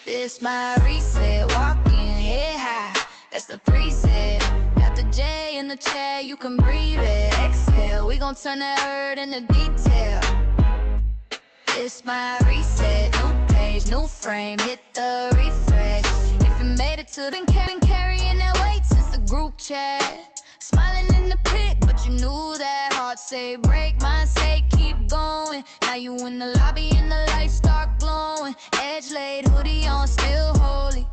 This my reset, walking head high, that's the preset. Got the J in the chair, you can breathe it. Exhale, we gon' turn that hurt into detail. This my reset, new page, new frame, hit the refresh. If you made it to the carrying that weight since the group chat. Smiling in the pit, but you knew that heart say break, mine say keep going. Now you in the lobby and the lights start glowing. Edge laid, hoodie on, still holy.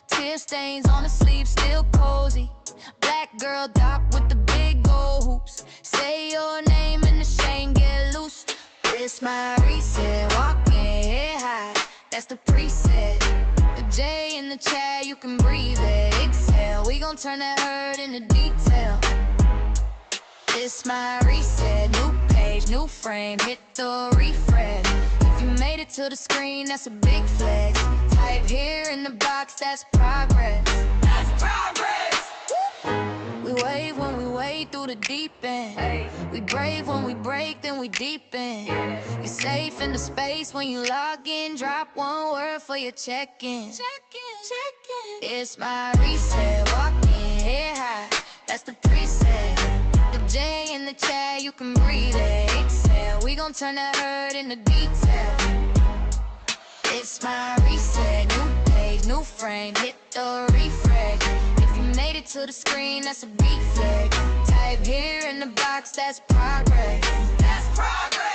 Tear stains on the sleeve, still cozy. Black girl doc with the big gold hoops. Say your name and the chain get loose. This my reset, walking head high, that's the preset. The J in the chat, you can breathe it. Exhale, we gon' turn that hurt into detail. This my reset, new page, new frame, hit the refresh. If you made it to the screen, that's a big flex. Type here in the box, that's progress. That's progress. We wave when we wade through the deep end. We brave when we break, then we deepen. You're safe in the space when you log in. Drop one word for your check-in. It's my reset, walking head high, that's the preset. The J in the chat, you can breathe it. Exhale, we gon' turn that hurt into detail. It's my reset, new page, new frame, hit the refresh. If you made it to the screen, that's a big flex. Type here in the box, that's progress. That's progress.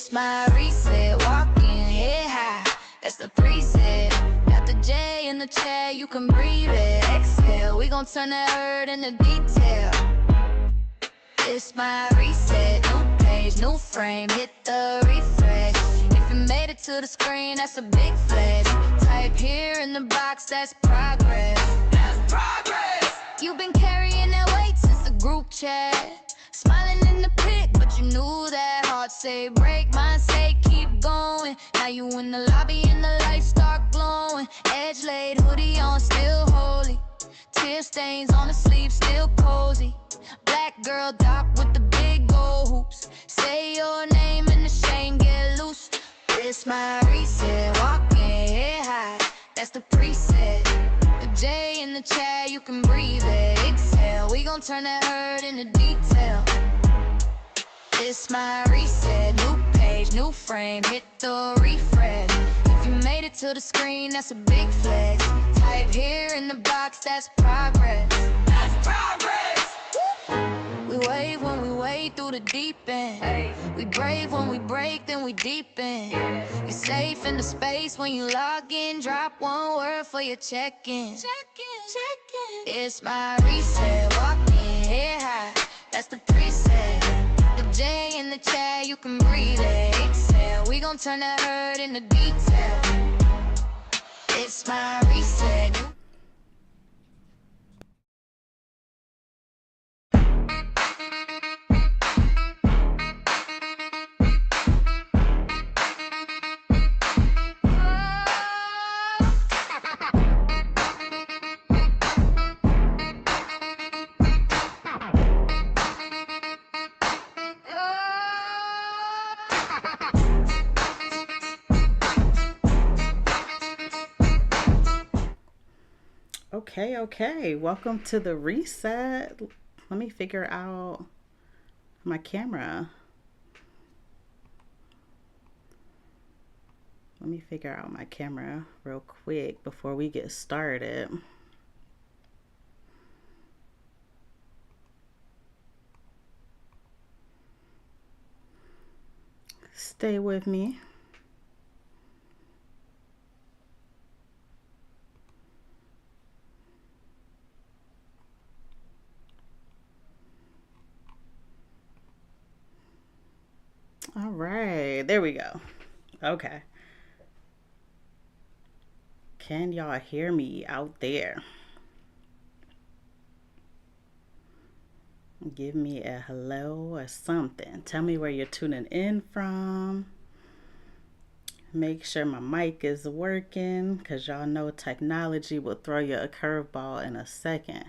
It's my reset, walking head high, that's the preset. Got the J in the chair, you can breathe it. Exhale, we gon' turn that hurt into detail. It's my reset, new page, new frame, hit the refresh. If you made it to the screen, that's a big flex. Type here in the box, that's progress. That's progress. You've been carrying that weight since the group chat. Smiling in the pic, but you knew that. Heart say break, mind say keep going. Now you in the lobby and the lights start glowing. Edge laid, hoodie on, still holy. Tear stains on the sleeve, still cozy. Black girl doc with the big gold hoops. Say your name and the shame get loose. It's my reset, walking head high, that's the preset. The J in the chat, you can breathe it. Exhale, we gon' turn that hurt into detail. It's my reset, new page, new frame, hit the refresh. If you made it to the screen, that's a big flex. Type here in the box, that's progress. That's progress. We wave when we wade through the deep end. We brave when we break, then we deepen. You're safe in the space when you log in. Drop one word for your check-in. It's my reset, walking head high, that's the preset. The J in the chat, you can breathe it. Exhale, we gon' turn that hurt into detail. It's my reset. Okay, welcome to the reset. Let me figure out my camera. Let me figure out my camera real quick before we get started. Stay with me. All right, there we go. Okay. Can y'all hear me out there? Give me a hello or something. Tell me where you're tuning in from. Make sure my mic is working, because y'all know technology will throw you a curveball in a second.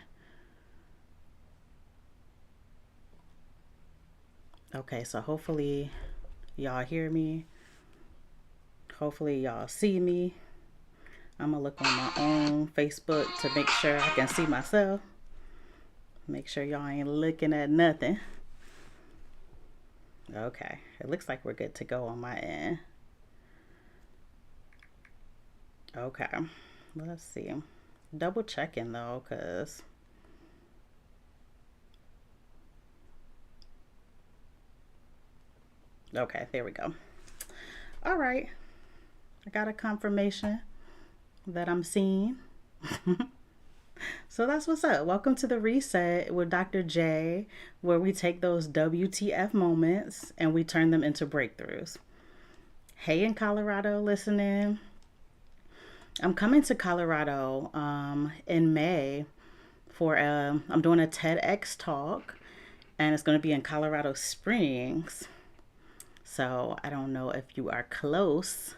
Okay, so hopefully y'all hear me. Hopefully y'all see me. I'm gonna look on my own Facebook to make sure I can see myself. Make sure y'all ain't looking at nothing. Okay, it looks like we're good to go on my end. Okay, let's see. Double checking though, cause okay, there we go. All right, I got a confirmation that I'm seen. So that's what's up. Welcome to the reset with Dr. J, where we take those WTF moments and we turn them into breakthroughs. Hey, in Colorado listening. I'm coming to Colorado in May for I'm doing a TEDx talk, and it's going to be in Colorado Springs. So I don't know if you are close,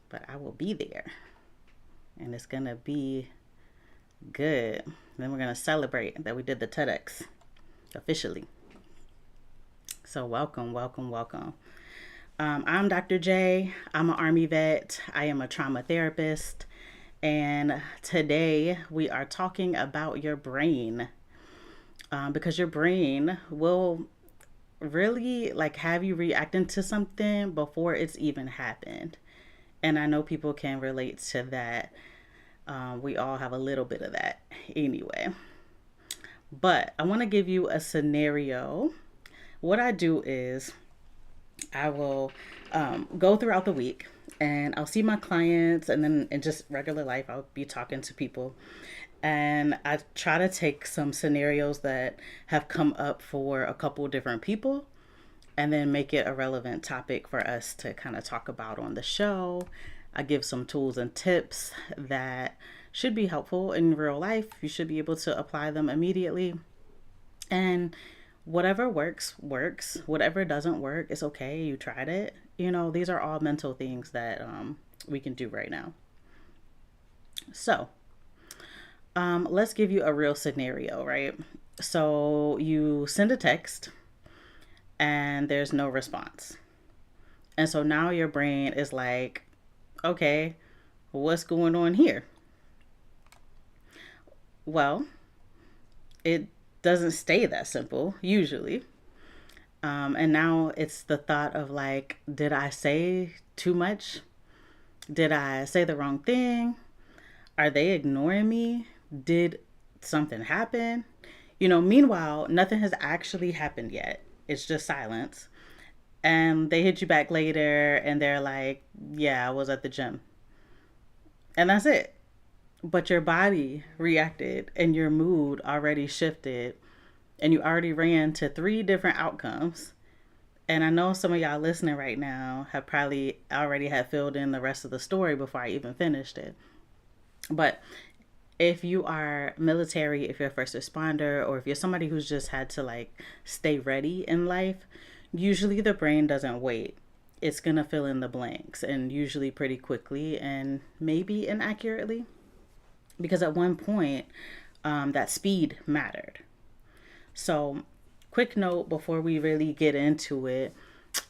but I will be there, and it's going to be good. Then we're going to celebrate that we did the TEDx officially. So welcome, welcome, welcome. I'm Dr. J. I'm an Army vet. I am a trauma therapist. And today we are talking about your brain. Because your brain will really have you reacting to something before it's even happened. And I know people can relate to that. We all have a little bit of that anyway. But I want to give you a scenario. What I do is I will go throughout the week and I'll see my clients, and then in just regular life, I'll be talking to people. And I try to take some scenarios that have come up for a couple different people and then make it a relevant topic for us to kind of talk about on the show. I give some tools and tips that should be helpful in real life. You should be able to apply them immediately. And whatever works, works. Whatever doesn't work, it's okay. You tried it. These are all mental things that we can do right now. So, let's give you a real scenario, right? So, you send a text and there's no response. And so now your brain is like, okay, what's going on here? Well, it doesn't stay that simple, usually. And now it's the thought of like, did I say too much? Did I say the wrong thing? Are they ignoring me? Did something happen? Meanwhile, nothing has actually happened yet. It's just silence. And they hit you back later and they're like, yeah, I was at the gym. And that's it. But your body reacted and your mood already shifted and you already ran to three different outcomes. And I know some of y'all listening right now have probably already had filled in the rest of the story before I even finished it. But if you are military, if you're a first responder, or if you're somebody who's just had to like stay ready in life, usually the brain doesn't wait. It's going to fill in the blanks, and usually pretty quickly and maybe inaccurately. Because at one point, that speed mattered. So, quick note before we really get into it,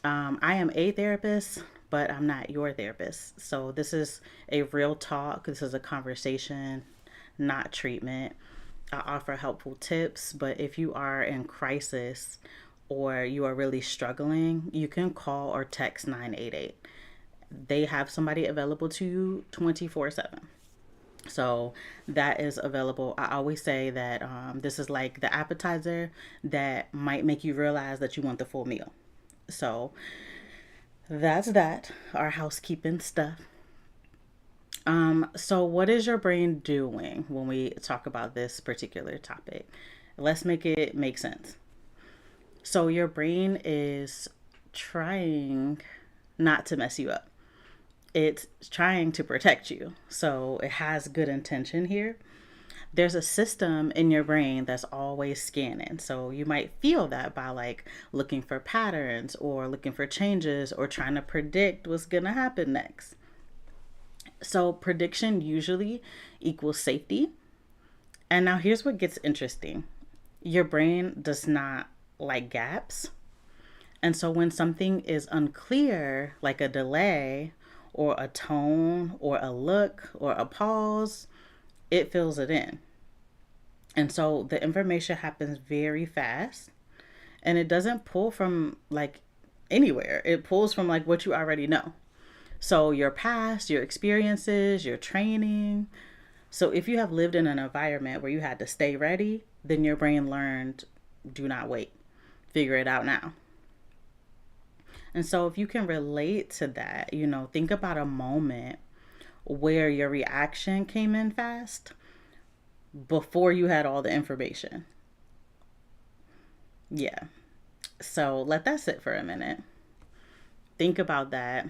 I am a therapist, but I'm not your therapist. So, this is a real talk. This is a conversation, not treatment. I offer helpful tips, but if you are in crisis or you are really struggling, you can call or text 988. They have somebody available to you 24/7. So that is available. I always say that this is like the appetizer that might make you realize that you want the full meal. So that's that, our housekeeping stuff. So what is your brain doing when we talk about this particular topic? Let's make it make sense. So your brain is trying not to mess you up. It's trying to protect you. So it has good intention here. There's a system in your brain that's always scanning. So you might feel that by like looking for patterns or looking for changes or trying to predict what's going to happen next. So prediction usually equals safety. And now here's what gets interesting. Your brain does not like gaps. And so when something is unclear, like a delay or a tone or a look or a pause, it fills it in. And so the information happens very fast, and it doesn't pull from like anywhere. It pulls from like what you already know. So your past, your experiences, your training. So if you have lived in an environment where you had to stay ready, then your brain learned, do not wait. Figure it out now. And so if you can relate to that, think about a moment where your reaction came in fast before you had all the information. Yeah. So let that sit for a minute. Think about that.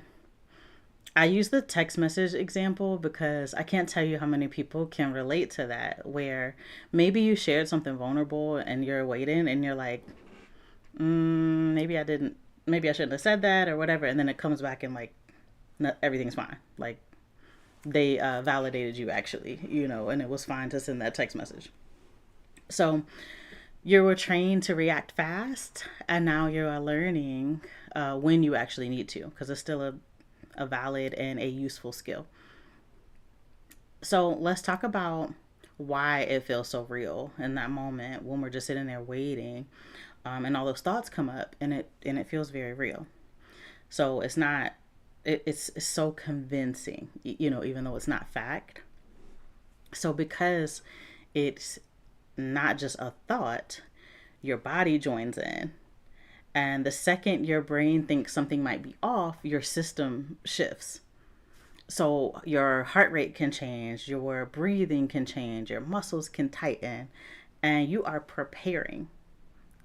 I use the text message example because I can't tell you how many people can relate to that, where maybe you shared something vulnerable and you're waiting and you're like, maybe I shouldn't have said that or whatever. And then it comes back and like, everything's fine. Like they validated you actually, and it was fine to send that text message. So you were trained to react fast, and now you're learning when you actually need to, because it's still a valid and a useful skill. So let's talk about why it feels so real in that moment when we're just sitting there waiting, and all those thoughts come up, and it feels very real. So it's not, it's so convincing, even though it's not fact. So because it's not just a thought, your body joins in, And the second your brain thinks something might be off, your system shifts. So your heart rate can change, your breathing can change, your muscles can tighten, and you are preparing,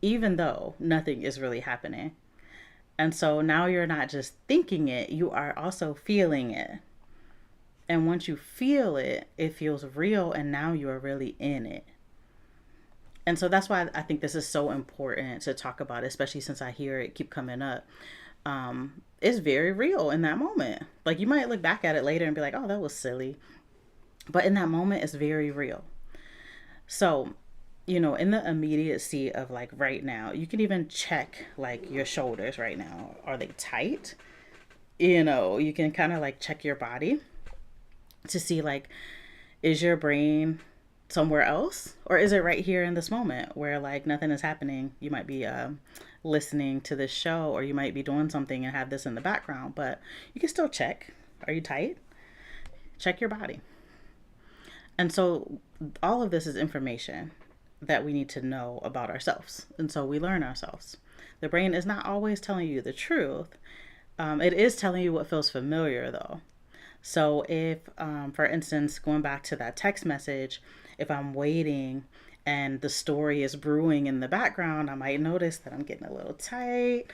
even though nothing is really happening. And so now you're not just thinking it, you are also feeling it. And once you feel it, it feels real, and now you are really in it. And so that's why I think this is so important to talk about, especially since I hear it keep coming up. It's very real in that moment. Like, you might look back at it later and be like, oh, that was silly. But in that moment, it's very real. So, in the immediacy of like right now, you can even check like your shoulders right now. Are they tight? You can kind of like check your body to see like, is your brain somewhere else, or is it right here in this moment where like nothing is happening? You might be listening to this show, or you might be doing something and have this in the background, but you can still check. Are you tight? Check your body. And so all of this is information that we need to know about ourselves, and so we learn ourselves. The brain is not always telling you the truth. It is telling you what feels familiar though. So if, for instance, going back to that text message, if I'm waiting and the story is brewing in the background, I might notice that I'm getting a little tight,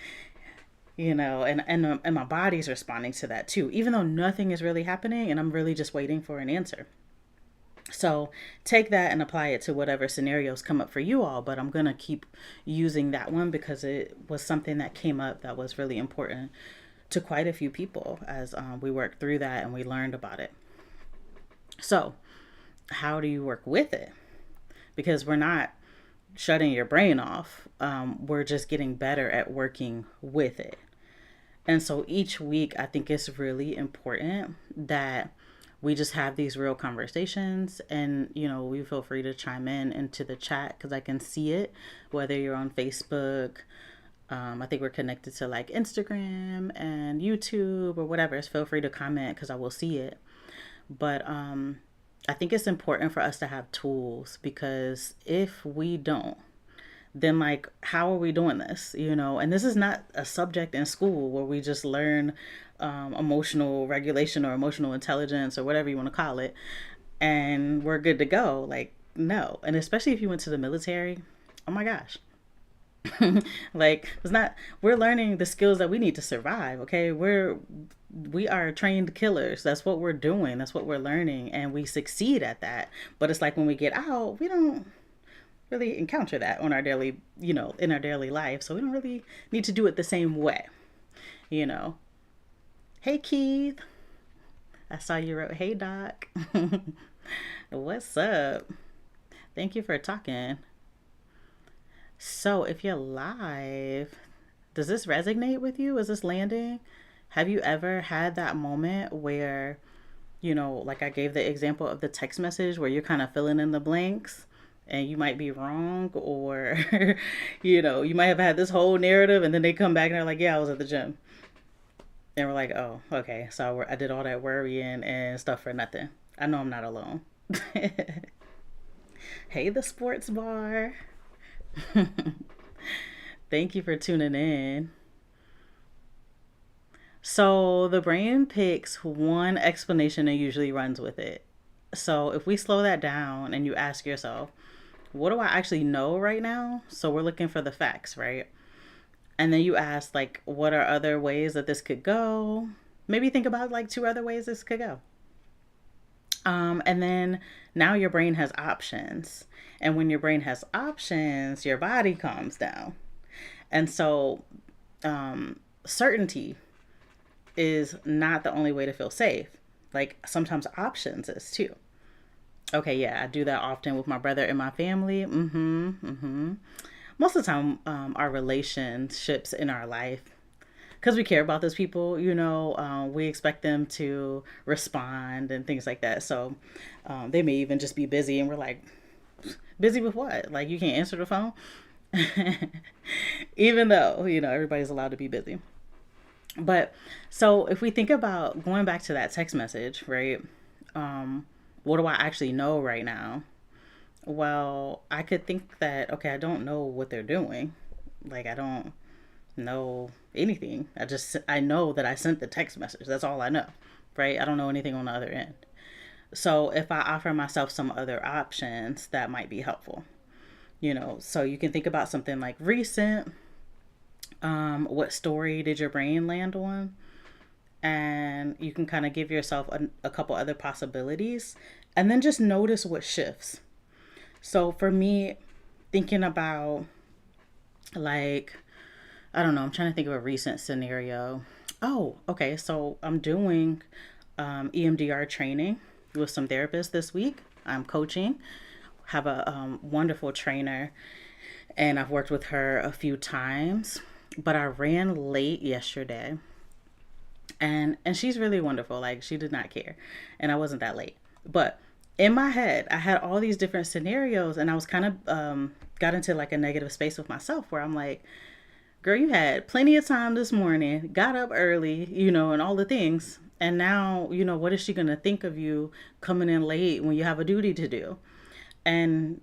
and my body's responding to that too, even though nothing is really happening and I'm really just waiting for an answer. So take that and apply it to whatever scenarios come up for you all, but I'm going to keep using that one because it was something that came up that was really important to quite a few people as we worked through that and we learned about it. So how do you work with it? Because we're not shutting your brain off. We're just getting better at working with it. And so each week, I think it's really important that we just have these real conversations, and we feel free to chime in into the chat because I can see it, whether you're on Facebook. I think we're connected to like Instagram and YouTube or whatever. So feel free to comment because I will see it. But I think it's important for us to have tools, because if we don't, then like, how are we doing this? And this is not a subject in school where we just learn emotional regulation or emotional intelligence or whatever you want to call it, and we're good to go. Like, no. And especially if you went to the military, oh my gosh. Like, we're learning the skills that we need to survive. Okay. We are trained killers. That's what we're doing. That's what we're learning. And we succeed at that. But it's like when we get out, we don't really encounter that on our daily, in our daily life. So we don't really need to do it the same way, Hey, Keith. I saw you wrote, hey, Doc. What's up? Thank you for talking. So if you're live, does this resonate with you? Is this landing? Have you ever had that moment where, like I gave the example of the text message where you're kind of filling in the blanks and you might be wrong, or, you might have had this whole narrative and then they come back and they're like, yeah, I was at the gym. And we're like, oh, okay. So I did all that worrying and stuff for nothing. I know I'm not alone. Hey, the sports bar. Thank you for tuning in. So the brain picks one explanation and usually runs with it. So if we slow that down and you ask yourself, what do I actually know right now? So we're looking for the facts, right? And then you ask, like, what are other ways that this could go? Maybe think about like 2 other ways this could go. And then now your brain has options. And when your brain has options, your body calms down. And so certainty is not the only way to feel safe. Like, sometimes options is too. Okay, yeah, I do that often with my brother and my family. Most of the time, our relationships in our life, because we care about those people, we expect them to respond and things like that. So they may even just be busy and we're like, busy with what? Like, you can't answer the phone? Even though, everybody's allowed to be busy. But so if we think about going back to that text message, right? What do I actually know right now? Well, I could think that, okay, I don't know what they're doing. Like, I don't know anything. I know that I sent the text message. That's all I know, right? I don't know anything on the other end. So if I offer myself some other options, that might be helpful. So you can think about something like recent. What story did your brain land on? And you can kind of give yourself a couple other possibilities and then just notice what shifts. So for me, thinking about, like, I don't know, I'm trying to think of a recent scenario. Oh, okay. So I'm doing EMDR training with some therapists this week. I'm coaching, have a wonderful trainer, and I've worked with her a few times, but I ran late yesterday. And she's really wonderful. Like, she did not care, and I wasn't that late. But in my head, I had all these different scenarios, and I was kind of got into like a negative space with myself where I'm like, girl, you had plenty of time this morning, got up early, and all the things. And now, what is she going to think of you coming in late when you have a duty to do? And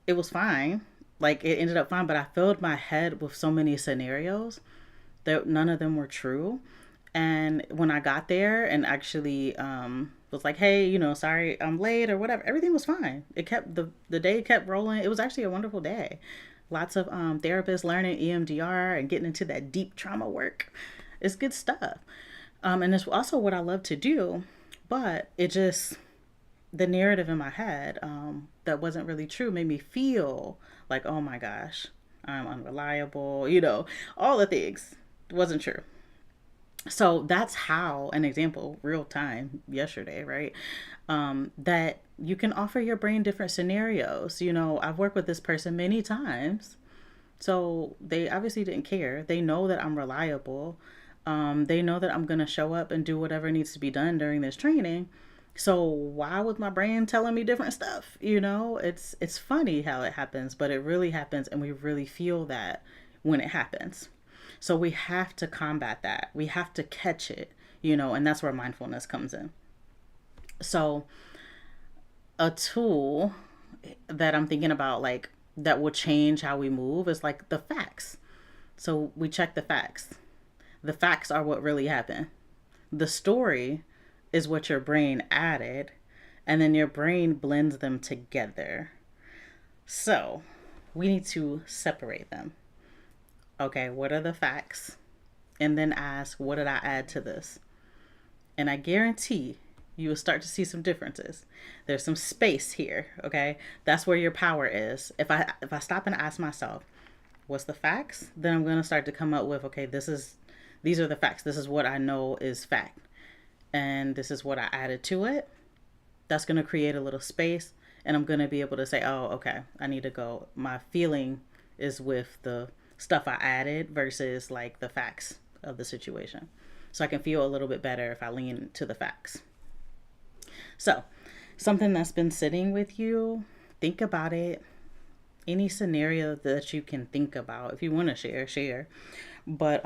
it was fine. Like, it ended up fine, but I filled my head with so many scenarios that none of them were true. And when I got there and actually was like, hey, sorry I'm late or whatever, everything was fine. It kept, the day kept rolling. It was actually a wonderful day. Lots of therapists learning EMDR and getting into that deep trauma work. It's good stuff. And it's also what I love to do. But it just, the narrative in my head that wasn't really true made me feel like, oh my gosh, I'm unreliable, all the things. It wasn't true. So that's how, an example, real time, yesterday, right? That you can offer your brain different scenarios. I've worked with this person many times. So they obviously didn't care. They know that I'm reliable. They know that I'm going to show up and do whatever needs to be done during this training. So why was my brain telling me different stuff? It's funny how it happens, but it really happens, and we really feel that when it happens. So we have to combat that. We have to catch it, and that's where mindfulness comes in. So a tool that I'm thinking about, like, that will change how we move is like the facts. So we check the facts. The facts are what really happened. The story is what your brain added, and then your brain blends them together. So we need to separate them. Okay, what are the facts? And then ask, what did I add to this? And I guarantee you will start to see some differences. There's some space here, okay? That's where your power is. If I stop and ask myself, what's the facts? Then I'm going to start to come up with, okay, these are the facts. This is what I know is fact. And this is what I added to it. That's going to create a little space, and I'm going to be able to say, oh, okay, I need to go. My feeling is with the stuff I added versus like the facts of the situation. So I can feel a little bit better if I lean to the facts. So something that's been sitting with you, think about it. Any scenario that you can think about. If you want to share. But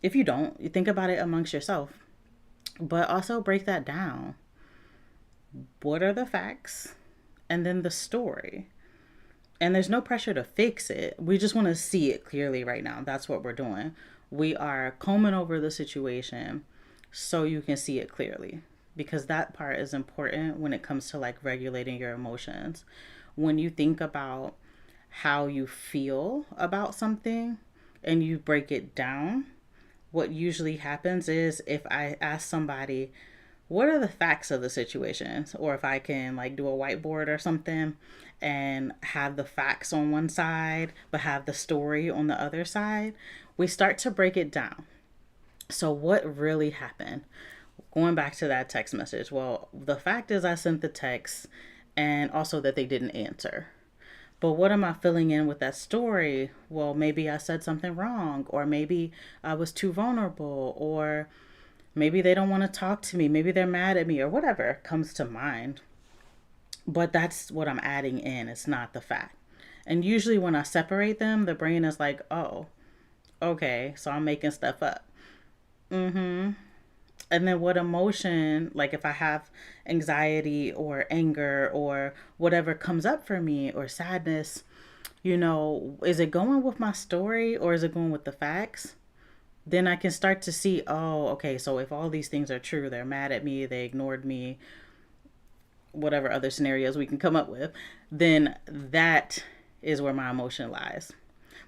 if you don't, you think about it amongst yourself. But also break that down. What are the facts? And then the story. And there's no pressure to fix it. We just want to see it clearly right now. That's what we're doing. We are combing over the situation so you can see it clearly. Because that part is important when it comes to like regulating your emotions. When you think about how you feel about something and you break it down, what usually happens is, if I ask somebody, what are the facts of the situation? Or if I can like do a whiteboard or something and have the facts on one side, but have the story on the other side, we start to break it down. So what really happened? Going back to that text message. Well, the fact is I sent the text, and also that they didn't answer. But what am I filling in with that story? Well, maybe I said something wrong, or maybe I was too vulnerable, or maybe they don't want to talk to me. Maybe they're mad at me, or whatever comes to mind. But that's what I'm adding in. It's not the fact. And usually when I separate them, the brain is like, oh, okay, so I'm making stuff up. Mm-hmm. And then what emotion, like if I have anxiety or anger or whatever comes up for me, or sadness, Is it going with my story or is it going with the facts? Then I can start to see, oh, okay, so if all these things are true, they're mad at me, they ignored me, whatever other scenarios we can come up with, then that is where my emotion lies.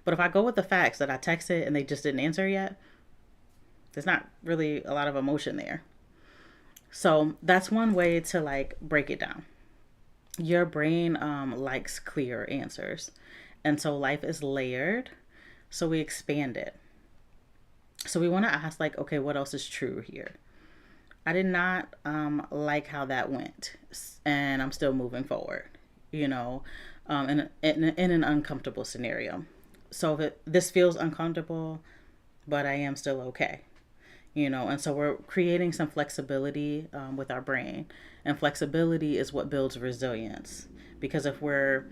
But if I go with the facts that I texted and they just didn't answer yet, there's not really a lot of emotion there. So that's one way to like break it down. Your brain likes clear answers. And so life is layered. So we expand it. So we want to ask, like, okay, what else is true here? I did not like how that went, and I'm still moving forward, in an uncomfortable scenario. So if this feels uncomfortable, but I am still okay, and so we're creating some flexibility with our brain. And flexibility is what builds resilience. Because if we're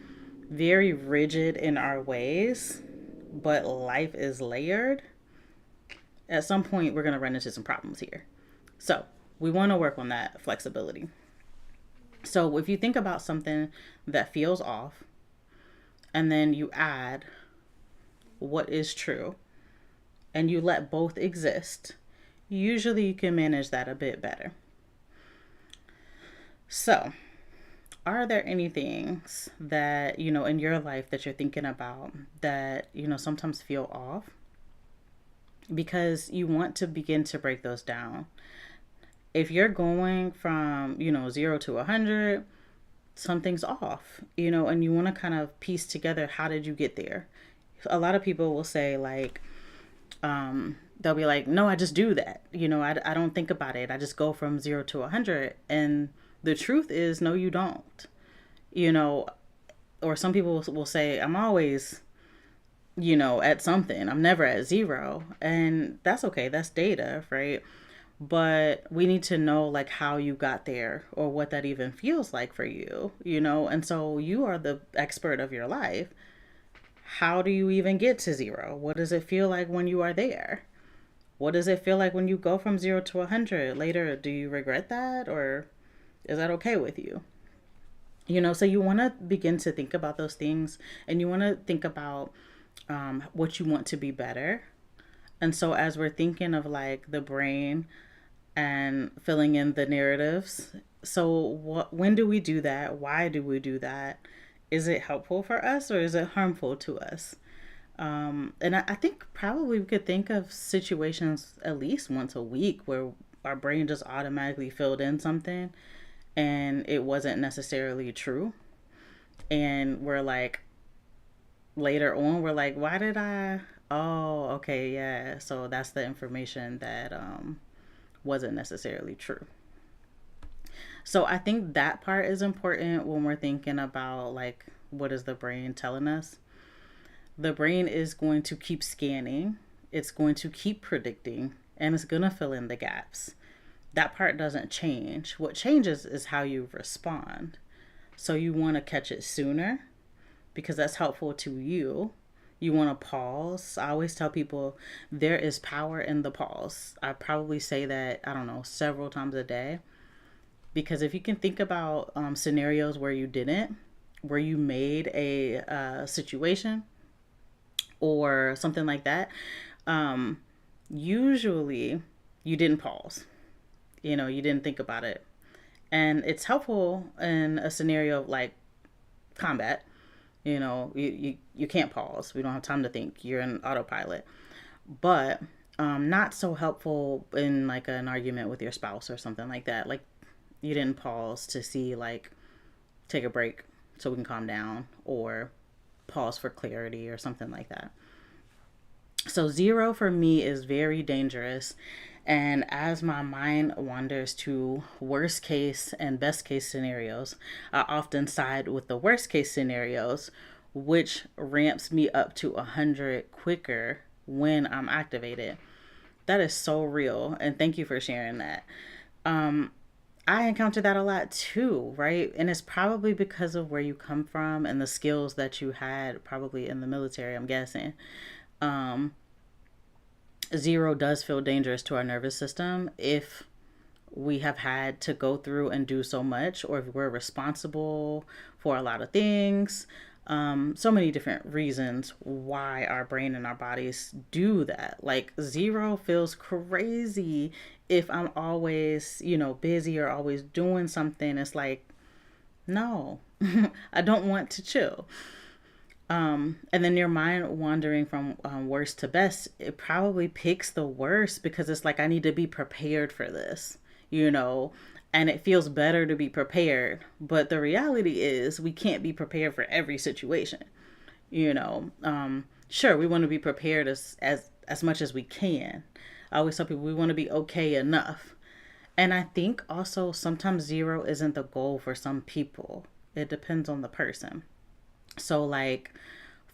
very rigid in our ways, but life is layered, at some point we're going to run into some problems here. So we want to work on that flexibility. So if you think about something that feels off, and then you add what is true, and you let both exist, usually you can manage that a bit better. So, are there any things that, in your life that you're thinking about that, sometimes feel off? Because you want to begin to break those down. If you're going from, 0 to 100, something's off, and you want to kind of piece together, how did you get there? A lot of people will say, like, they'll be like, no, I just do that. I don't think about it. I just go from 0 to 100. And the truth is, no, you don't. Or some people will say, I'm always, at something. I'm never at 0. And that's okay. That's data, right? But we need to know, like, how you got there or what that even feels like for you, And so you are the expert of your life. How do you even get to 0? What does it feel like when you are there? What does it feel like when you go from 0 to 100? Later, do you regret that, or is that okay with you? So you want to begin to think about those things, and you want to think about what you want to be better. And so as we're thinking of like the brain and filling in the narratives, so when do we do that? Why do we do that? Is it helpful for us or is it harmful to us? And I think probably we could think of situations at least once a week where our brain just automatically filled in something and it wasn't necessarily true. And we're like, later on, we're like, why did I? Oh, okay, yeah. So that's the information that wasn't necessarily true. So I think that part is important when we're thinking about, like, what is the brain telling us? The brain is going to keep scanning, it's going to keep predicting, and it's going to fill in the gaps. That part doesn't change. What changes is how you respond. So you want to catch it sooner because that's helpful to you. You want to pause. I always tell people there is power in the pause. I probably say that, I don't know, several times a day. Because if you can think about scenarios where you didn't, where you made a situation or something like that, usually you didn't pause. You didn't think about it. And it's helpful in a scenario like combat. You can't pause. We don't have time to think. You're in autopilot. But not so helpful in like an argument with your spouse or something like that. Like, you didn't pause to see, like, take a break so we can calm down, or pause for clarity or something like that. So 0 for me is very dangerous. And as my mind wanders to worst case and best case scenarios, I often side with the worst case scenarios, which ramps me up to 100 quicker when I'm activated. That is so real. And thank you for sharing that. I encounter that a lot too, right? And it's probably because of where you come from and the skills that you had probably in the military, I'm guessing. 0 does feel dangerous to our nervous system if we have had to go through and do so much, or if we're responsible for a lot of things. So many different reasons why our brain and our bodies do that. Like 0 feels crazy if I'm always, busy or always doing something. It's like, no, I don't want to chill. And then your mind wandering from worst to best, it probably picks the worst because it's like, I need to be prepared for this, you know, and it feels better to be prepared. But the reality is, we can't be prepared for every situation, you know. Sure, we want to be prepared as much as we can. I always tell people we want to be okay enough. And I think also sometimes 0 isn't the goal for some people. It depends on the person. So, like,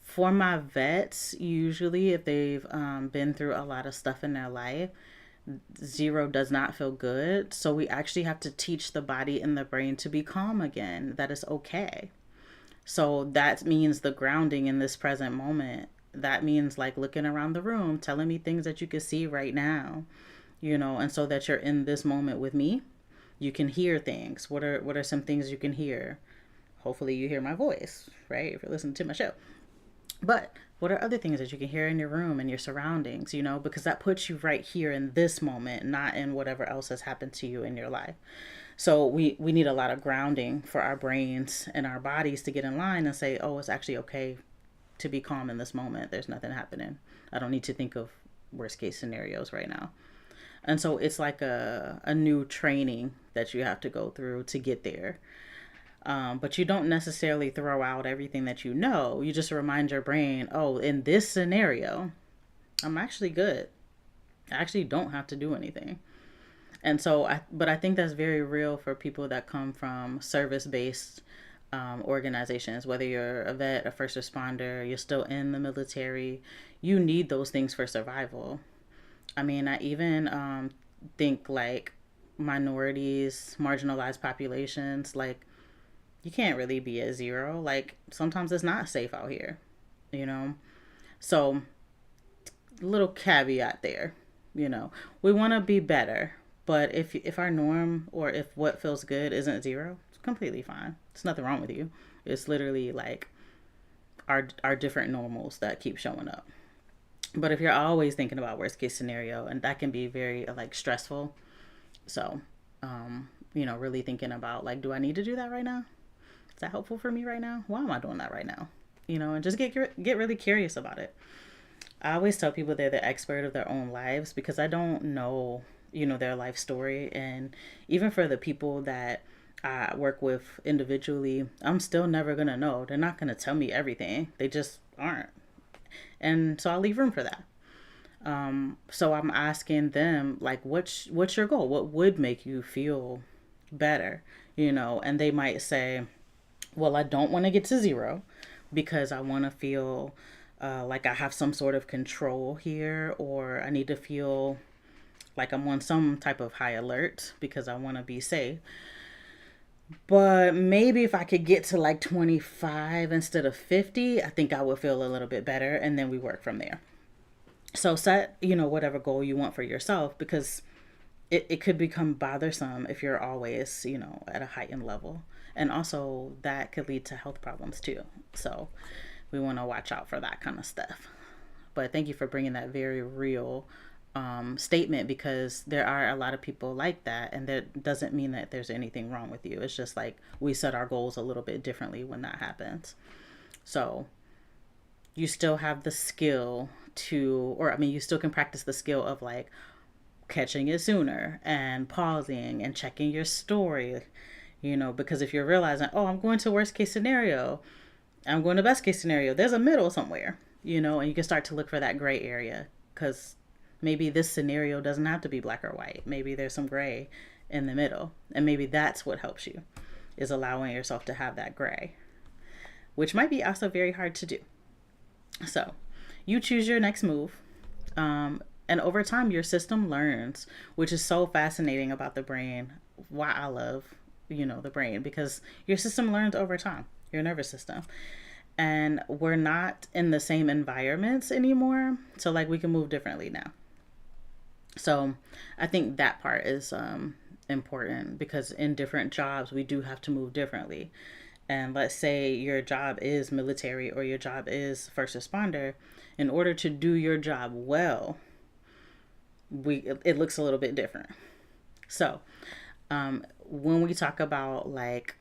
for my vets, usually if they've been through a lot of stuff in their life, 0 does not feel good. So, we actually have to teach the body and the brain to be calm again. That is okay. So, that means the grounding in this present moment. That means like looking around the room, telling me things that you can see right now, and so that you're in this moment with me. You can hear things. What are some things you can hear? Hopefully you hear my voice, right? If you're listening to my show. But what are other things that you can hear in your room and your surroundings, because that puts you right here in this moment, not in whatever else has happened to you in your life. So we need a lot of grounding for our brains and our bodies to get in line and say, oh, it's actually okay to be calm in this moment. There's nothing happening. I don't need to think of worst case scenarios right now. And so it's like a new training that you have to go through to get there. But you don't necessarily throw out everything that you know. You just remind your brain, oh, in this scenario, I'm actually good. I actually don't have to do anything. And so, but I think that's very real for people that come from service-based organizations, whether you're a vet, a first responder, you're still in the military, you need those things for survival. I mean, I even think like minorities, marginalized populations, like you can't really be at 0. Like sometimes it's not safe out here, you know? So little caveat there, we want to be better, but if our norm or if what feels good isn't 0, it's completely fine. There's nothing wrong with you. It's literally like our different normals that keep showing up. But if you're always thinking about worst case scenario, and that can be very like stressful. So, really thinking about like, do I need to do that right now? Is that helpful for me right now? Why am I doing that right now? And just get really curious about it. I always tell people they're the expert of their own lives because I don't know, their life story. And even for the people that I work with individually, I'm still never going to know. They're not going to tell me everything. They just aren't. And so I leave room for that. So I'm asking them, like, what's your goal? What would make you feel better? And they might say, well, I don't want to get to 0 because I want to feel like I have some sort of control here, or I need to feel like I'm on some type of high alert because I want to be safe. But maybe if I could get to like 25 instead of 50, I think I would feel a little bit better. And then we work from there. So set, whatever goal you want for yourself, because it could become bothersome if you're always, at a heightened level. And also that could lead to health problems too. So we want to watch out for that kind of stuff. But thank you for bringing that very real statement, because there are a lot of people like that, and that doesn't mean that there's anything wrong with you. It's just like we set our goals a little bit differently when that happens. So you still have the skill you still can practice the skill of like catching it sooner and pausing and checking your story, because if you're realizing, oh, I'm going to worst case scenario, I'm going to best case scenario, there's a middle somewhere, and you can start to look for that gray area, because maybe this scenario doesn't have to be black or white. Maybe there's some gray in the middle, and maybe that's what helps you, is allowing yourself to have that gray, which might be also very hard to do. So you choose your next move. And over time, your system learns, which is so fascinating about the brain. Why I love, the brain, because your system learns over time, your nervous system. And we're not in the same environments anymore. So like we can move differently now. So I think that part is important, because in different jobs, we do have to move differently. And let's say your job is military or your job is first responder. In order to do your job well, it looks a little bit different. So when we talk about like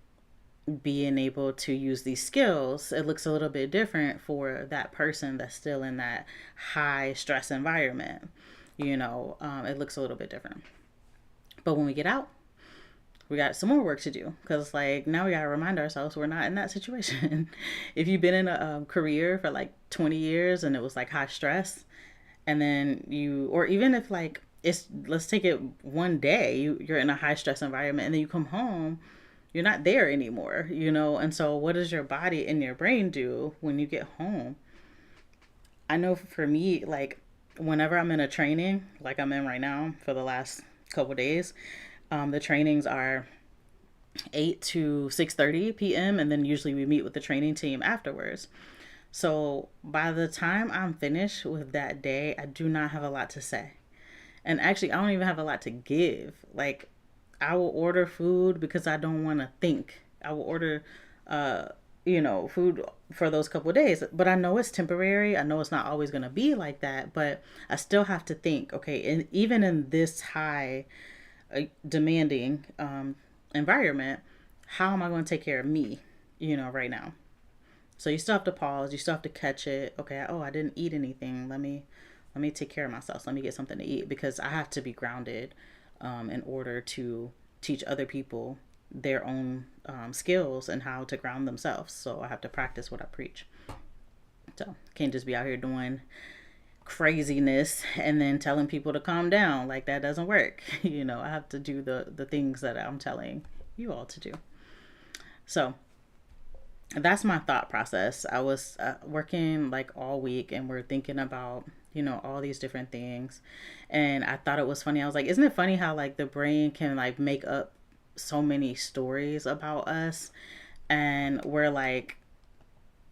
being able to use these skills, it looks a little bit different for that person that's still in that high stress environment. It looks a little bit different. But when we get out, we got some more work to do, because like now we got to remind ourselves we're not in that situation. If you've been in a career for like 20 years and it was like high stress, and then or even if like let's take it one day, you're in a high stress environment and then you come home, you're not there anymore, and so what does your body and your brain do when you get home? I know for me, like whenever I'm in a training like I'm in right now for the last couple days, the trainings are 8 to 6:30 p.m. and then usually we meet with the training team afterwards. So by the time I'm finished with that day, I do not have a lot to say. And actually, I don't even have a lot to give. Like, I will order food because I don't want to think. I will order, food for those couple of days. But I know it's temporary. I know it's not always going to be like that. But I still have to think, okay, and even in this high demanding environment, how am I going to take care of me, right now? So you still have to pause. You still have to catch it. Okay, I didn't eat anything. Let me take care of myself. Let me get something to eat, because I have to be grounded in order to teach other people their own skills and how to ground themselves. So I have to practice what I preach. So can't just be out here doing craziness and then telling people to calm down. Like, that doesn't work. I have to do the things that I'm telling you all to do. So that's my thought process. I was working like all week and we're thinking about, all these different things. And I thought it was funny. I was like, isn't it funny how like the brain can like make up so many stories about us, and we're like,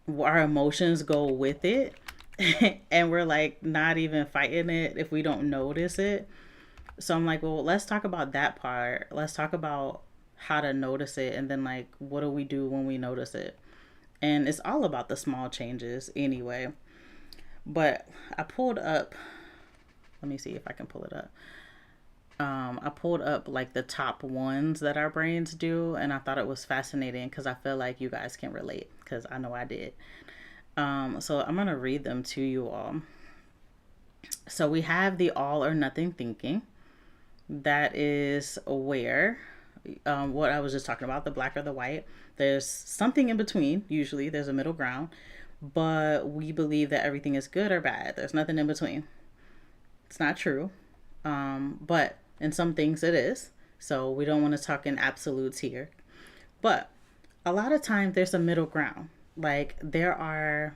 our emotions go with it. And we're like not even fighting it if we don't notice it. So I'm like, well, let's talk about that part. Let's talk about how to notice it, and then like, what do we do when we notice it? And it's all about the small changes anyway. But I pulled up, let me see if I can pull it up. I pulled up like the top ones that our brains do, and I thought it was fascinating because I feel like you guys can relate, because I know I did. So I'm going to read them to you all. So we have the all or nothing thinking. That is where, what I was just talking about, the black or the white. There's something in between. Usually there's a middle ground, but we believe that everything is good or bad. There's nothing in between. It's not true. But in some things it is. So we don't want to talk in absolutes here. But a lot of times there's a middle ground. Like, there are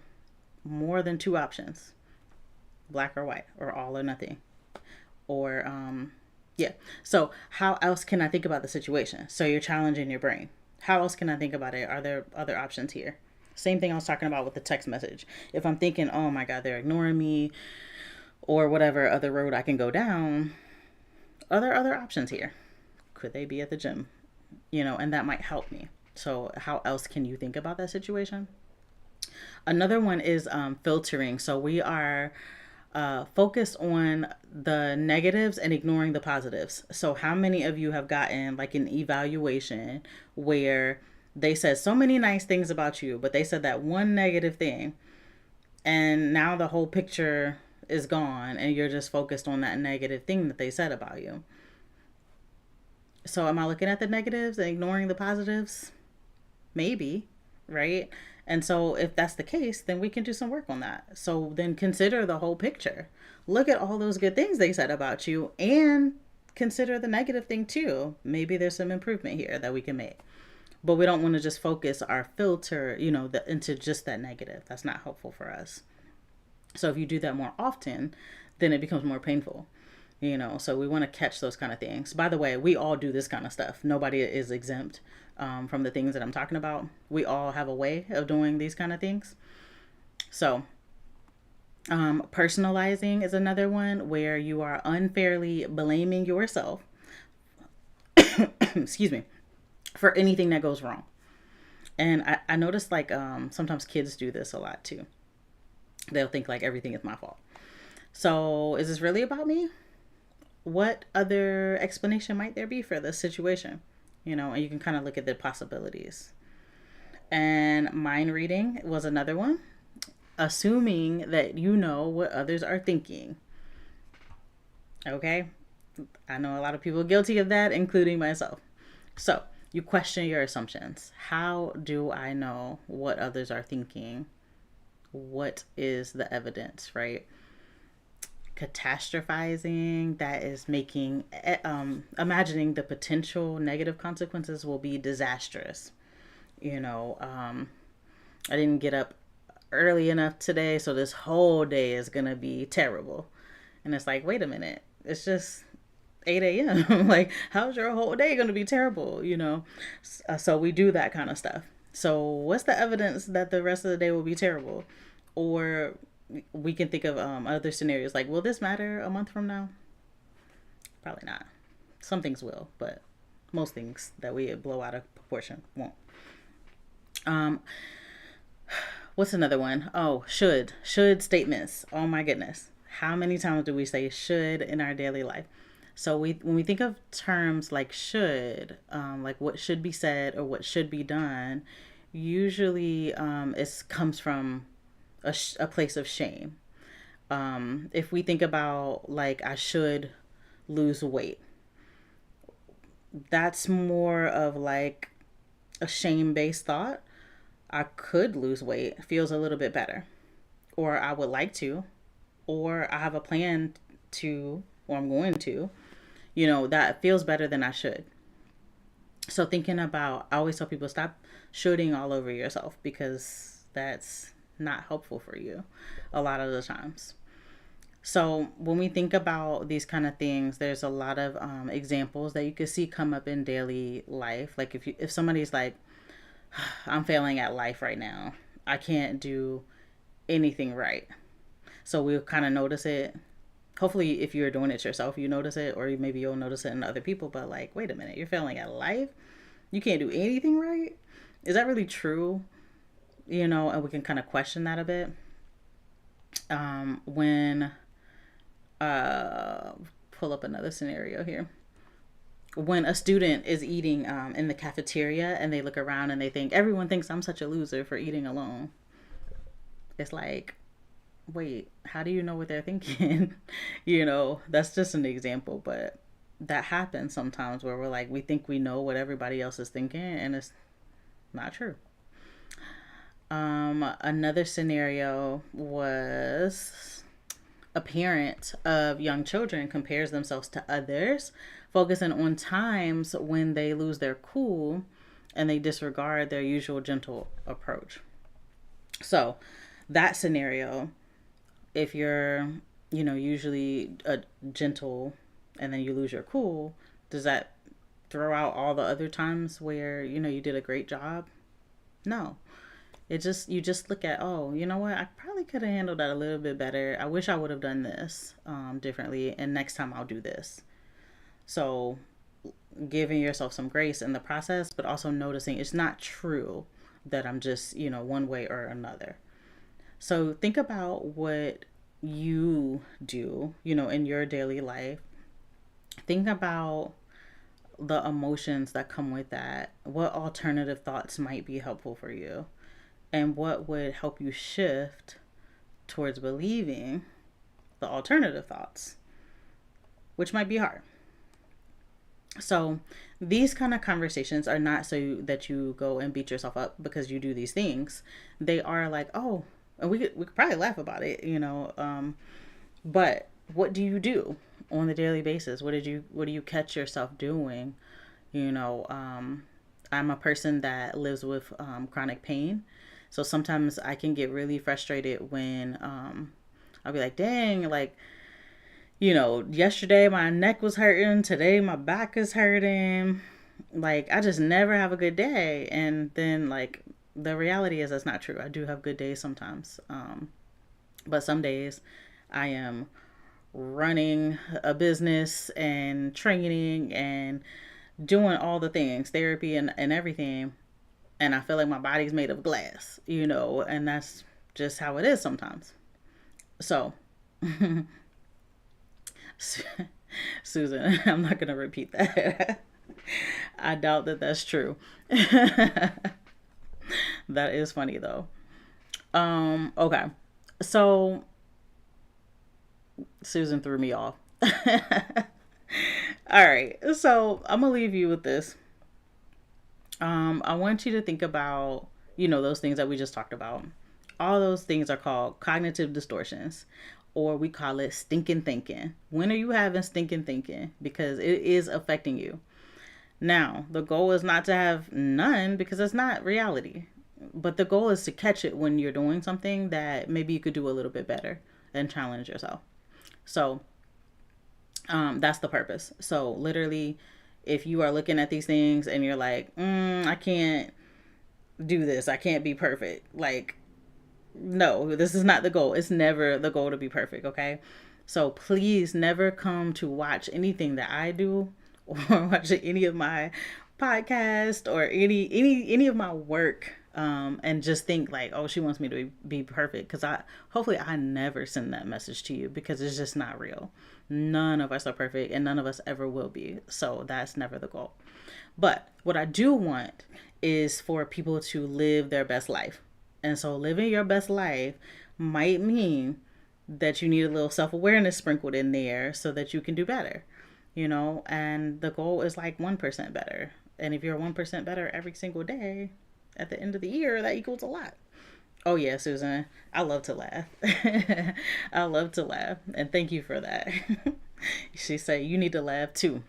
more than two options, black or white, or all or nothing. Or, yeah. So how else can I think about the situation? So you're challenging your brain. How else can I think about it? Are there other options here? Same thing I was talking about with the text message. If I'm thinking, oh my God, they're ignoring me, or whatever other road I can go down, are there other options here? Could they be at the gym? And that might help me. So how else can you think about that situation? Another one is filtering. So we are focused on the negatives and ignoring the positives. So how many of you have gotten like an evaluation where they said so many nice things about you, but they said that one negative thing, and now the whole picture is gone and you're just focused on that negative thing that they said about you? So am I looking at the negatives and ignoring the positives? Maybe, right? And so if that's the case, then we can do some work on that. So then consider the whole picture. Look at all those good things they said about you and consider the negative thing too. Maybe there's some improvement here that we can make. But we don't want to just focus our filter, into just that negative. That's not helpful for us. So if you do that more often, then it becomes more painful. So we want to catch those kind of things. By the way, we all do this kind of stuff. Nobody is exempt from the things that I'm talking about. We all have a way of doing these kind of things. So personalizing is another one where you are unfairly blaming yourself, excuse me, for anything that goes wrong. And I noticed like sometimes kids do this a lot too. They'll think like everything is my fault. So is this really about me? What other explanation might there be for this situation? And you can kind of look at the possibilities. And mind reading was another one. Assuming that you know what others are thinking. Okay? I know a lot of people are guilty of that, including myself. So, you question your assumptions. How do I know what others are thinking? What is the evidence, right? Catastrophizing, that is making, imagining the potential negative consequences will be disastrous. I didn't get up early enough today, so this whole day is gonna be terrible. And it's like, wait a minute, it's just 8 a.m. Like, how's your whole day gonna be terrible? So we do that kind of stuff. So what's the evidence that the rest of the day will be terrible? Or we can think of other scenarios like, will this matter a month from now? Probably not. Some things will, but most things that we blow out of proportion won't. What's another one? Oh, should statements. Oh my goodness, how many times do we say should in our daily life? So when we think of terms like should, like what should be said or what should be done, usually it comes from a place of shame. If we think about like I should lose weight, that's more of like a shame-based thought. I could lose weight, feels a little bit better, or I would like to, or I have a plan to, or I'm going to, that feels better than I should. So thinking about, I always tell people stop shooting all over yourself because that's not helpful for you a lot of the times. So when we think about these kind of things, there's a lot of examples that you can see come up in daily life. Like if somebody's like, I'm failing at life right now, I can't do anything right. So we'll kind of notice it. Hopefully, if you're doing it yourself, you notice it, or maybe you'll notice it in other people. But like, wait a minute, you're failing at life? You can't do anything right? Is that really true? And we can kind of question that a bit. When, pull up another scenario here. When a student is eating in the cafeteria and they look around and they think, everyone thinks I'm such a loser for eating alone. It's like, wait, how do you know what they're thinking? That's just an example, but that happens sometimes where we're like, we think we know what everybody else is thinking and it's not true. Another scenario was a parent of young children compares themselves to others, focusing on times when they lose their cool and they disregard their usual gentle approach. So that scenario, if you're, usually a gentle and then you lose your cool, does that throw out all the other times where, you did a great job? No. You just look at, oh, you know what? I probably could have handled that a little bit better. I wish I would have done this differently. And next time I'll do this. So giving yourself some grace in the process, but also noticing it's not true that I'm just, one way or another. So think about what you do, in your daily life. Think about the emotions that come with that. What alternative thoughts might be helpful for you? And what would help you shift towards believing the alternative thoughts, which might be hard. So these kind of conversations are not so that you go and beat yourself up because you do these things. They are like, oh, and we could probably laugh about it, but what do you do on the daily basis? What do you catch yourself doing? I'm a person that lives with chronic pain. So sometimes I can get really frustrated when I'll be like, dang, like, yesterday my neck was hurting. Today my back is hurting. Like, I just never have a good day. And then, like, the reality is that's not true. I do have good days sometimes. But some days I am running a business and training and doing all the things, therapy and everything. And I feel like my body's made of glass, and that's just how it is sometimes. So, Susan, I'm not going to repeat that. I doubt that that's true. That is funny though. Okay. So Susan threw me off. All right. So I'm gonna leave you with this. I want you to think about, those things that we just talked about. All those things are called cognitive distortions, or we call it stinking thinking. When are you having stinking thinking? Because it is affecting you. Now, the goal is not to have none because it's not reality. But the goal is to catch it when you're doing something that maybe you could do a little bit better and challenge yourself. So that's the purpose. So literally, if you are looking at these things and you're like, I can't do this, I can't be perfect. Like, no, this is not the goal. It's never the goal to be perfect, okay? So please never come to watch anything that I do or watch any of my podcast or any of my work, and just think like, oh, she wants me to be perfect, because hopefully I never send that message to you, because it's just not real. None of us are perfect and none of us ever will be. So that's never the goal. But what I do want is for people to live their best life. And so living your best life might mean that you need a little self-awareness sprinkled in there so that you can do better, and the goal is like 1% better. And if you're 1% better every single day, at the end of the year, that equals a lot. Oh yeah, Susan, I love to laugh. I love to laugh. And thank you for that. She said, you need to laugh too.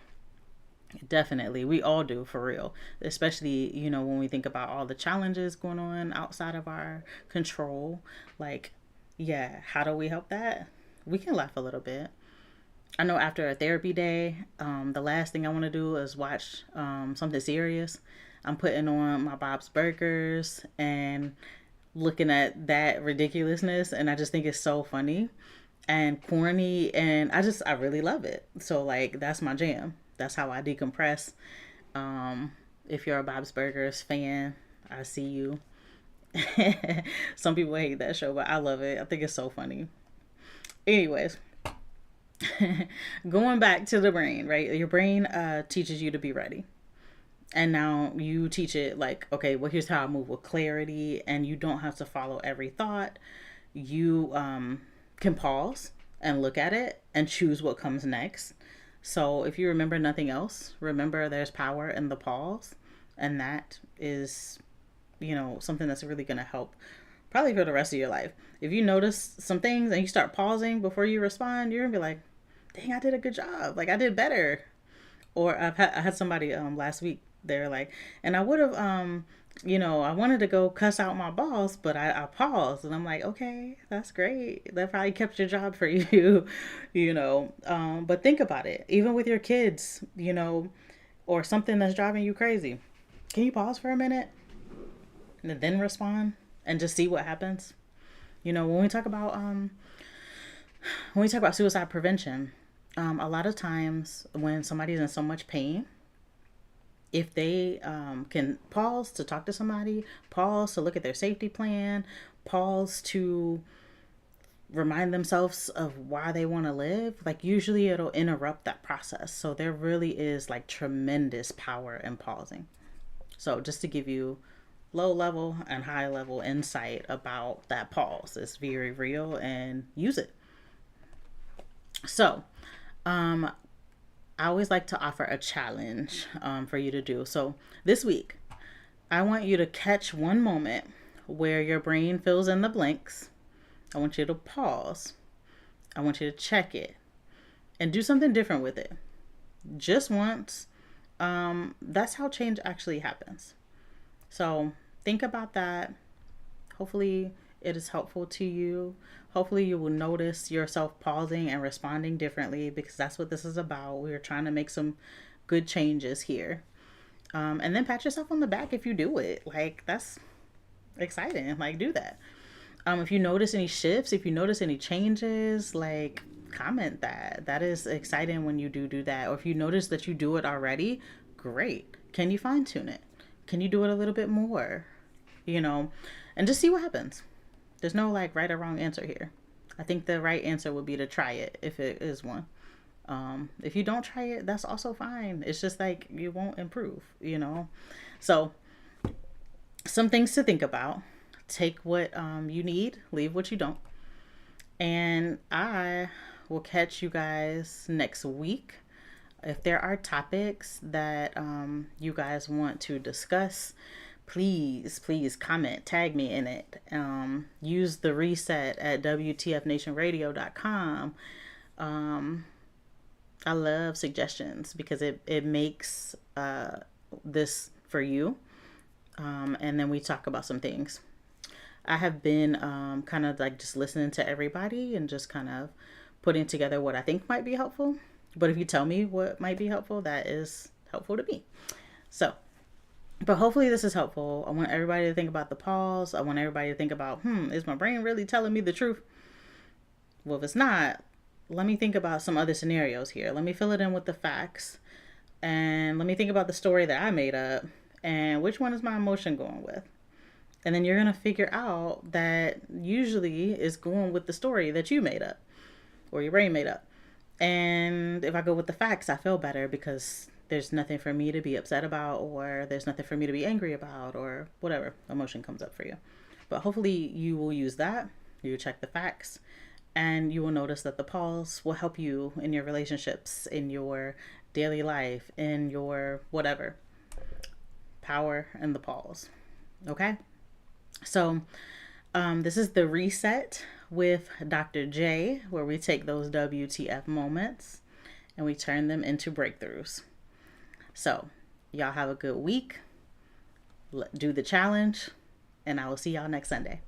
Definitely. We all do, for real. Especially, when we think about all the challenges going on outside of our control. Like, yeah, how do we help that? We can laugh a little bit. I know after a therapy day, the last thing I want to do is watch something serious. I'm putting on my Bob's Burgers and looking at that ridiculousness, and I just think it's so funny and corny, and I really love it. So like, that's my jam. That's how I decompress. If you're a Bob's Burgers fan, I see you. Some people hate that show, but I love it. I think it's so funny. Anyways, going back to the brain, right? Your brain teaches you to be ready. And now you teach it like, okay, well, here's how I move with clarity, and you don't have to follow every thought. You can pause and look at it and choose what comes next. So if you remember nothing else, remember there's power in the pause. And that is, something that's really going to help probably for the rest of your life. If you notice some things and you start pausing before you respond, you're going to be like, dang, I did a good job. Like, I did better. Or I had somebody last week, they're like, and I would have, I wanted to go cuss out my boss, but I paused. And I'm like, okay, that's great. That probably kept your job for you, but think about it. Even with your kids, or something that's driving you crazy. Can you pause for a minute and then respond and just see what happens? When we talk about suicide prevention, a lot of times when somebody's in so much pain, if they can pause to talk to somebody, pause to look at their safety plan, pause to remind themselves of why they want to live, like usually it'll interrupt that process. So there really is like tremendous power in pausing. So just to give you low level and high level insight about that pause, it's very real, and use it. So I always like to offer a challenge for you to do. So this week, I want you to catch one moment where your brain fills in the blanks. I want you to pause. I want you to check it and do something different with it. Just once. That's how change actually happens. So think about that. Hopefully it is helpful to you. Hopefully you will notice yourself pausing and responding differently, because that's what this is about. We're trying to make some good changes here. And then pat yourself on the back if you do it. Like, that's exciting. Like, do that. If you notice any shifts, if you notice any changes, like, comment that. That is exciting when you do that. Or if you notice that you do it already, great. Can you fine tune it? Can you do it a little bit more? And just see what happens. There's no like right or wrong answer here. I think the right answer would be to try it if it is one. If you don't try it, that's also fine. It's just like you won't improve. So some things to think about. Take what you need, leave what you don't. And I will catch you guys next week. If there are topics that you guys want to discuss, please comment, tag me in it. Use the reset at WTFnationradio.com. I love suggestions because it makes this for you. And then we talk about some things. I have been kind of like just listening to everybody and just kind of putting together what I think might be helpful. But if you tell me what might be helpful, that is helpful to me. So, but hopefully this is helpful. I want everybody to think about the pause. I want everybody to think about, is my brain really telling me the truth? Well, if it's not, let me think about some other scenarios here. Let me fill it in with the facts. And let me think about the story that I made up. And which one is my emotion going with? And then you're going to figure out that usually is going with the story that you made up or your brain made up. And if I go with the facts, I feel better because there's nothing for me to be upset about, or there's nothing for me to be angry about, or whatever emotion comes up for you. But hopefully you will use that. You check the facts, and you will notice that the pause will help you in your relationships, in your daily life, in your whatever. Power and the pause. Okay? So this is the reset with Dr. J, where we take those WTF moments and we turn them into breakthroughs. So y'all have a good week. Do the challenge, and I will see y'all next Sunday.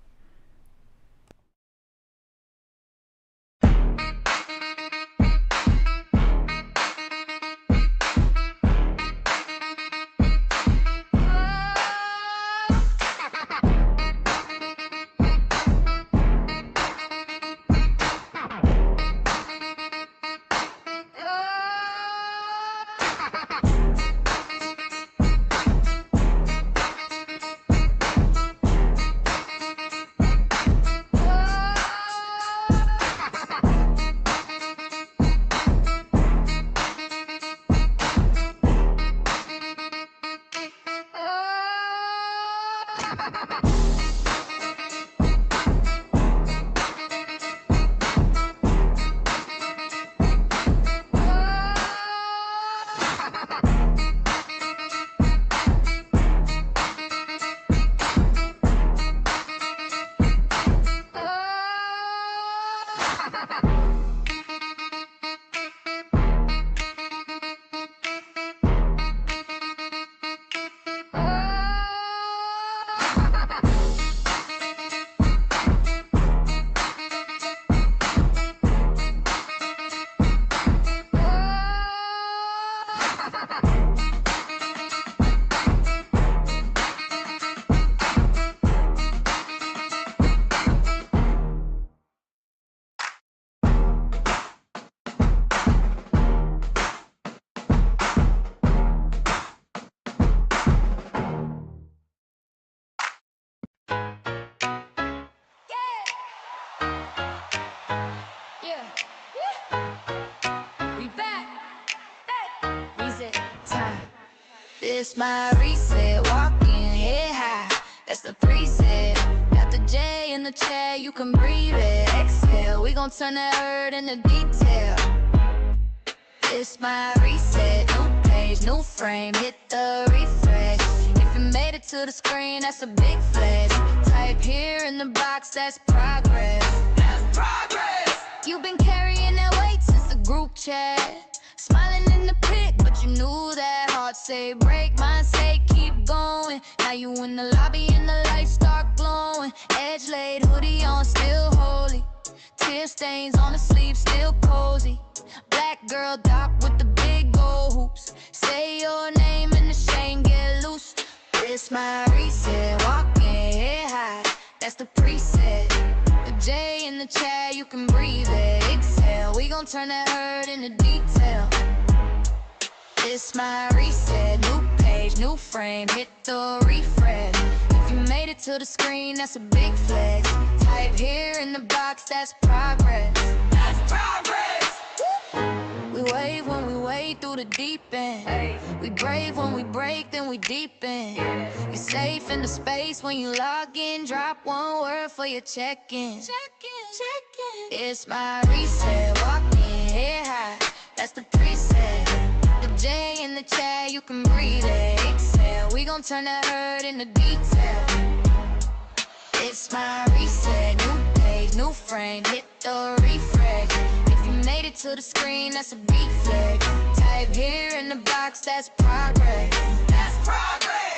This my reset, walking head high, that's the preset. Got the J in the chair, you can breathe it. Exhale, we gon' turn that hurt into detail. This my reset, new page, new frame, hit the refresh. If you made it to the screen, that's a big flash. Type here in the box, that's progress. That's progress. You've been carrying that weight since the group chat. Smiling in the pic, but you knew that heart say break, mine say keep going. Now you in the lobby and the lights start glowing. Edge laid, hoodie on, still holy. Tear stains on the sleeve, still cozy. Black girl doc with the big gold hoops. Say your name and the shame get loose. This my reset, walking head high, that's the preset. The J in the chat, you can breathe it. Exhale, we gon' turn that hurt into detail. This my reset, new page, new frame, hit the refresh. If you made it to the screen, that's a big flex. Type here in the box, that's progress. That's progress. We wave when we wade through the deep end. We brave when we break, then we deepen. You're safe in the space when you log in. Drop one word for your check-in. It's my reset. Walk in, head high, that's the preset. The J in the chat, you can breathe it. Exhale, we gon' turn that hurt into detail. It's my reset. New page, new frame, hit the refresh. If you made it to the screen, that's a big flex. Type here in the box, that's progress. That's progress.